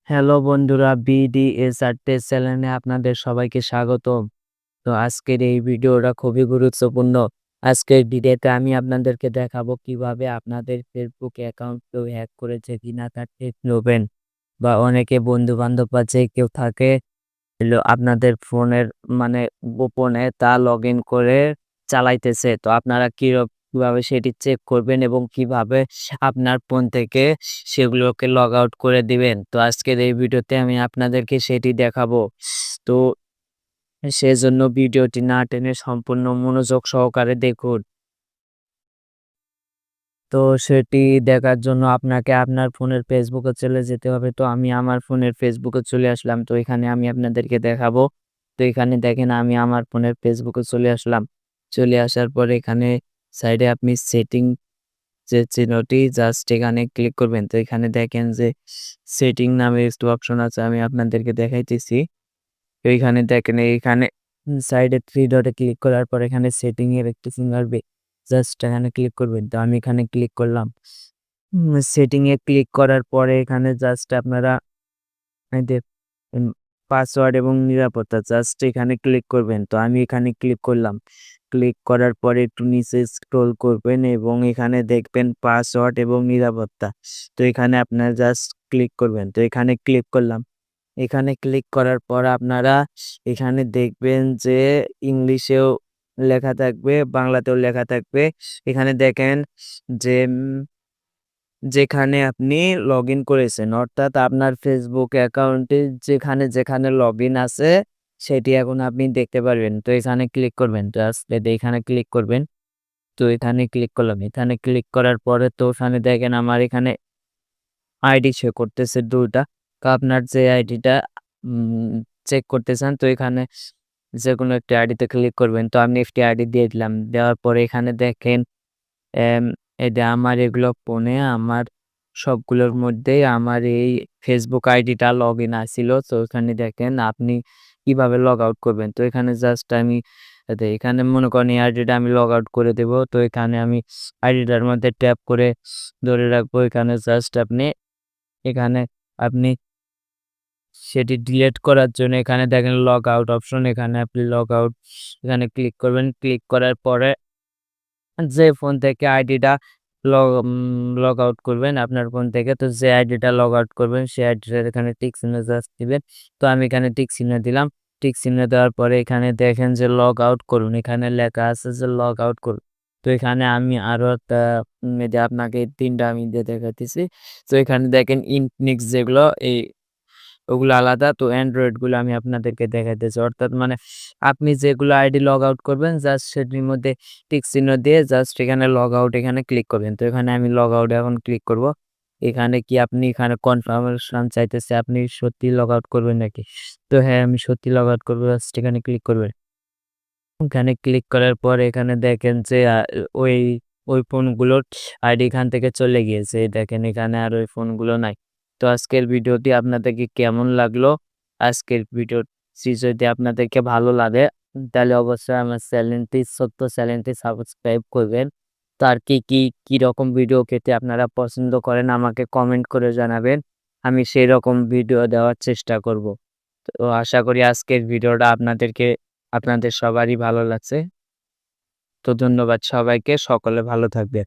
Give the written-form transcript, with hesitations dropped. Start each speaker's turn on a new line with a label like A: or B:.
A: Hello বন্ধুরা, BDS আর্টের চ্যানেলে আপনাদের সবাইকে স্বাগতম। তো আজকের এই ভিডিওটা খুবই গুরুত্বপূর্ণ। আজকের ভিডিওতে আমি আপনাদেরকে দেখাবো কিভাবে আপনাদের ফেসবুক অ্যাকাউন্ট কেউ হ্যাক করেছে কিনা তা টের নেবেন। বা অনেকে বন্ধু-বান্ধব আছে কেউ থাকে আপনাদের ফোনের মানে গোপনে তা লগইন করে চালাইতেছে। তো আপনারা কিভাবে সেটি চেক করবেন এবং কিভাবে আপনার ফোন থেকে সেগুলোকে লগ আউট করে দিবেন। তো আজকের এই ভিডিওতে আমি আপনাদেরকে সেটি দেখাবো। তো সেজন্য ভিডিওটি না টেনে সম্পূর্ণ মনোযোগ সহকারে দেখুন। তো সেটি দেখার জন্য আপনাকে আপনার ফোনের ফেসবুকে চলে যেতে হবে। তো আমি আমার ফোনের ফেসবুকে চলে আসলাম। তো এখানে আমি আপনাদেরকে দেখাবো। তো এখানে দেখেন আমি আমার ফোনের ফেসবুকে চলে আসলাম। চলে আসার পরে এখানে সাইডে আপনি সেটিং যে চিহ্নটি জাস্ট এখানে ক্লিক করবেন। তো এখানে দেখেন যে সেটিং নামে একটু অপশন আছে, আমি আপনাদেরকে দেখাইতেছি। তো এখানে দেখেন এইখানে সাইডে 3 ডটে ক্লিক করার পর এখানে সেটিং এর একটি চিহ্ন আসবে। জাস্ট এখানে ক্লিক করবেন। তো আমি এখানে ক্লিক করলাম। সেটিং এ ক্লিক করার পরে এখানে জাস্ট আপনারা এই যে উম পাসওয়ার্ড এবং নিরাপত্তা জাস্ট এখানে ক্লিক করবেন। তো আমি এখানে ক্লিক করলাম। ক্লিক করার পরে একটু নিচে স্ক্রল করবেন এবং এখানে দেখবেন পাসওয়ার্ড এবং নিরাপত্তা। তো এখানে আপনারা জাস্ট ক্লিক করবেন। তো এখানে ক্লিক করলাম। এখানে ক্লিক করার পর আপনারা এখানে দেখবেন যে ইংলিশেও লেখা থাকবে, বাংলাতেও লেখা থাকবে। এখানে দেখেন যে যেখানে আপনি লগইন করেছেন অর্থাৎ আপনার ফেসবুক অ্যাকাউন্টে যেখানে লগইন আছে সেটি এখন আপনি দেখতে পারবেন। তো এখানে ক্লিক করবেন। জাস্ট এখানে ক্লিক করবেন। তো এখানে ক্লিক করলাম। এখানে ক্লিক করার পরে তো ওখানে দেখেন আমার এখানে আইডি শো করতেছে ২ টা। তো আপনার যে আইডিটা চেক করতে চান তো এখানে যেকোনো একটি আইডিতে ক্লিক করবেন। তো আমি একটি আইডি দিয়ে দিলাম। দেওয়ার পরে এখানে দেখেন এম এই যে আমার এগুলো ফোনে আমার সবগুলোর মধ্যেই আমার এই ফেসবুক আইডিটা লগইন আছিল। তো এখানে দেখেন আপনি কিভাবে লগ আউট করবেন। তো এখানে জাস্ট আমি এখানে মনে করেন এই আইডিটা আমি লগ আউট করে দেব। তো এখানে আমি আইডিটার মধ্যে ট্যাপ করে ধরে রাখবো। এখানে আপনি সেটি ডিলিট করার জন্য এখানে দেখেন লগ আউট অপশন, এখানে আপনি লগ আউট এখানে ক্লিক করবেন। ক্লিক করার পরে যে ফোন থেকে আইডিটা লগ আউট করবেন আপনার ফোন থেকে, তো যে আইডিটা লগ আউট করবেন সেই আইডিটার এখানে টিক চিহ্ন জাস্ট দিবেন। তো আমি এখানে টিক চিহ্ন দিলাম। টিক চিহ্ন দেওয়ার পরে এখানে দেখেন যে লগ আউট করুন। এখানে লেখা আছে যে লগ আউট করুন। তো এখানে আমি আরো একটা এই যে আপনাকে ৩ টা আমি দিয়ে দেখাইতেছি। তো এখানে দেখেন ইনফিনিক্স যেগুলো ওগুলো আলাদা। তো অ্যান্ড্রয়েড গুলো আমি আপনাদেরকে দেখাইতেছি। অর্থাৎ মানে আপনি যেগুলো আইডি লগ আউট করবেন জাস্ট সেটির মধ্যে টিক চিহ্ন দিয়ে জাস্ট এখানে লগ আউট এখানে ক্লিক করবেন। তো এখানে আমি লগ আউট এখন ক্লিক করব। এখানে কি আপনি এখানে কনফার্মেশন চাইতেছে আপনি সত্যি লগ আউট করবেন নাকি? তো হ্যাঁ, আমি সত্যি লগ আউট করব। জাস্ট এখানে ক্লিক করবেন। এখানে ক্লিক করার পর এখানে দেখেন যে ওই ওই ফোনগুলোর আইডি এখান থেকে চলে গিয়েছে। দেখেন এখানে আর ওই ফোনগুলো নাই। তো আজকের ভিডিওটি আপনাদেরকে কেমন লাগলো? আজকের ভিডিওটি যদি আপনাদেরকে ভালো লাগে তাহলে অবশ্যই আমার ছোট্ট চ্যানেলটি সাবস্ক্রাইব করবেন। তো আর কিরকম ভিডিও পেতে আপনারা পছন্দ করেন আমাকে কমেন্ট করে জানাবেন। আমি সেরকম ভিডিও দেওয়ার চেষ্টা করব। তো আশা করি আজকের ভিডিওটা আপনাদের সবারই ভালো লাগছে। তো ধন্যবাদ সবাইকে। সকলে ভালো থাকবেন।